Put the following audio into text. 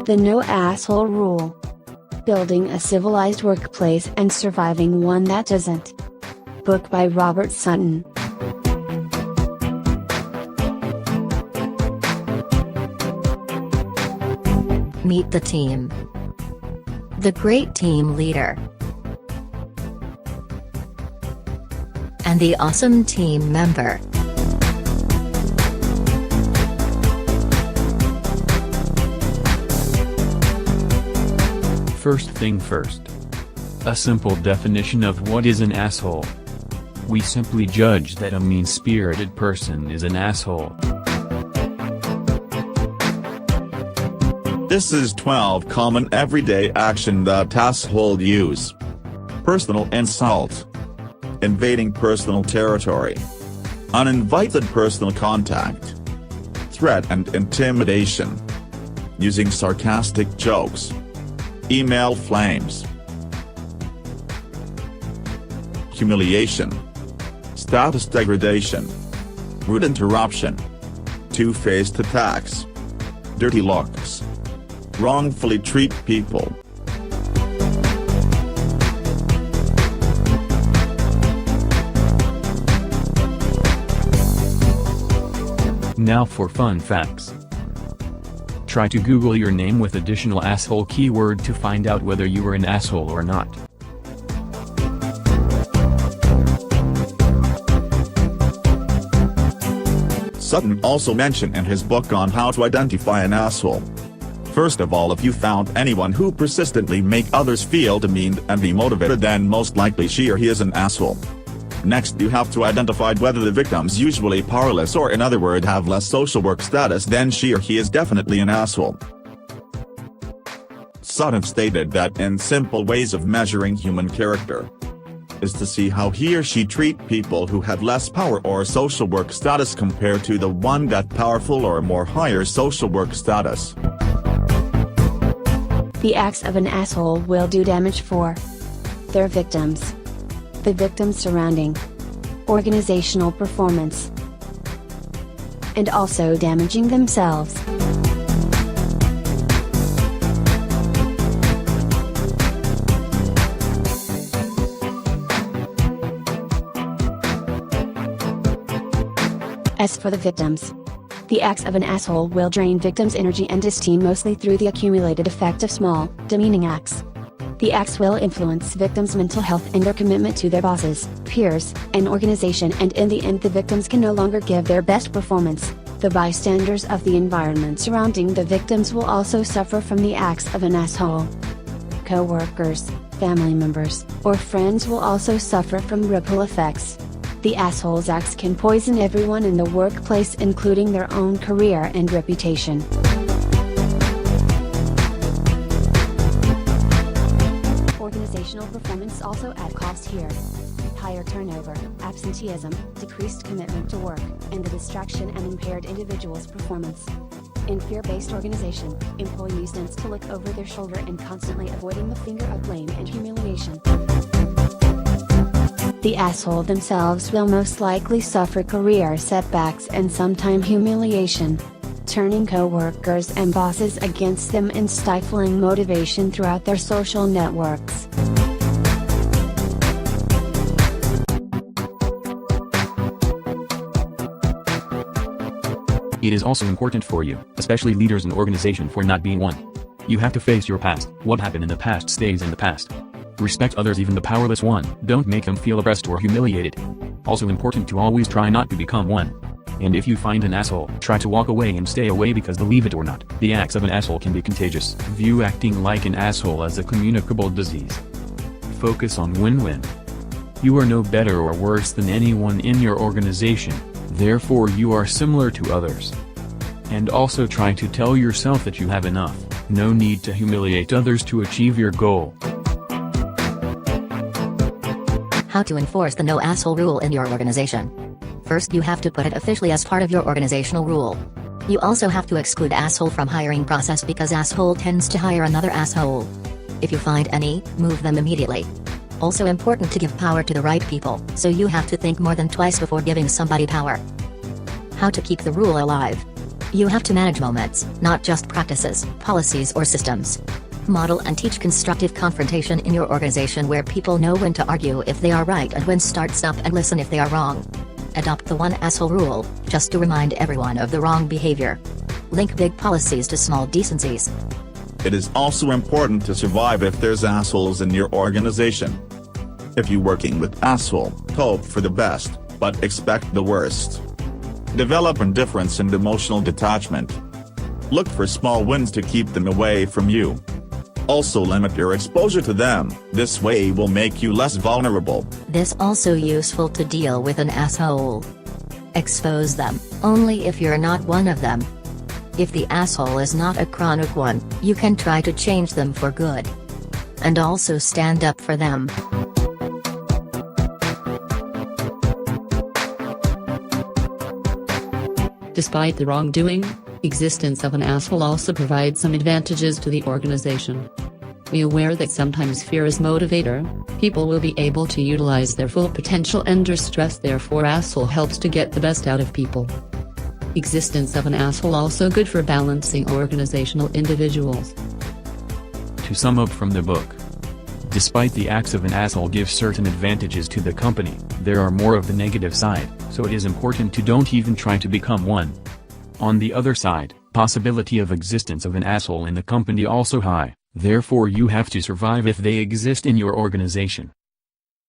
The No Asshole Rule. Building a Civilized Workplace and Surviving One That Doesn't. Book by Robbert Sutton. Meet the team. The great team leader. And the awesome team member. First thing first. A simple definition of what is an asshole. We simply judge that a mean-spirited person is an asshole. This is 12 common everyday action that assholes use. Personal insult. Invading personal territory. Uninvited personal contact. Threat and intimidation. Using sarcastic jokes. Email flames. Humiliation. Status degradation. Rude interruption. Two-faced attacks. Dirty looks. Wrongfully treat people. Now for fun facts. Try to Google your name with additional asshole keyword to find out whether you are an asshole or not. Sutton also mentioned in his book on how to identify an asshole. First of all, if you found anyone who persistently make others feel demeaned and demotivated, then most likely she or he is an asshole. Next, you have to identify whether the victim's usually powerless, or in other words have less social work status, then she or he is definitely an asshole. Sutton stated that in simple ways of measuring human character is to see how he or she treat people who have less power or social work status compared to the one that powerful or more higher social work status. The acts of an asshole will do damage for their victims, the victim's surrounding, organizational performance, and also damaging themselves. As for the victims, the acts of an asshole will drain victims' energy and esteem mostly through the accumulated effect of small, demeaning acts. The acts will influence victims' mental health and their commitment to their bosses, peers, and organization, and in the end the victims can no longer give their best performance. The bystanders of the environment surrounding the victims will also suffer from the acts of an asshole. Co-workers, family members, or friends will also suffer from ripple effects. The asshole's acts can poison everyone in the workplace, including their own career and reputation. Organizational performance also add cost here. Higher turnover, absenteeism, decreased commitment to work, and the distraction and impaired individual's performance. In fear-based organization, employees tend to look over their shoulder and constantly avoiding the finger of blame and humiliation. The asshole themselves will most likely suffer career setbacks and sometimes humiliation, turning co-workers and bosses against them and stifling motivation throughout their social networks. It is also important for you, especially leaders in organization, for not being one. You have to face your past. What happened in the past stays in the past. Respect others, even the powerless one. Don't make them feel oppressed or humiliated. Also important to always try not to become one. And if you find an asshole, try to walk away and stay away, because believe it or not, the acts of an asshole can be contagious. View acting like an asshole as a communicable disease. Focus on win-win. You are no better or worse than anyone in your organization, therefore you are similar to others. And also try to tell yourself that you have enough, no need to humiliate others to achieve your goal. How to enforce the no asshole rule in your organization. First, you have to put it officially as part of your organizational rule. You also have to exclude asshole from hiring process, because asshole tends to hire another asshole. If you find any, move them immediately. Also important to give power to the right people, so you have to think more than twice before giving somebody power. How to keep the rule alive. You have to manage moments, not just practices, policies or systems. Model and teach constructive confrontation in your organization where people know when to argue if they are right and when to stop and listen if they are wrong. Adopt the one asshole rule, just to remind everyone of the wrong behavior. Link big policies to small decencies. It is also important to survive if there's assholes in your organization. If you're working with asshole, hope for the best, but expect the worst. Develop indifference and emotional detachment. Look for small wins to keep them away from you. Also limit your exposure to them, this way will make you less vulnerable. This also useful to deal with an asshole. Expose them, only if you're not one of them. If the asshole is not a chronic one, you can try to change them for good. And also stand up for them. Despite the wrongdoing, existence of an asshole also provides some advantages to the organization. Be aware that sometimes fear is motivator, people will be able to utilize their full potential under stress, therefore asshole helps to get the best out of people. Existence of an asshole also good for balancing organizational individuals. To sum up from the book, despite the acts of an asshole give certain advantages to the company, there are more of the negative side, so it is important to don't even try to become one. On the other side, possibility of existence of an asshole in the company also high, therefore you have to survive if they exist in your organization.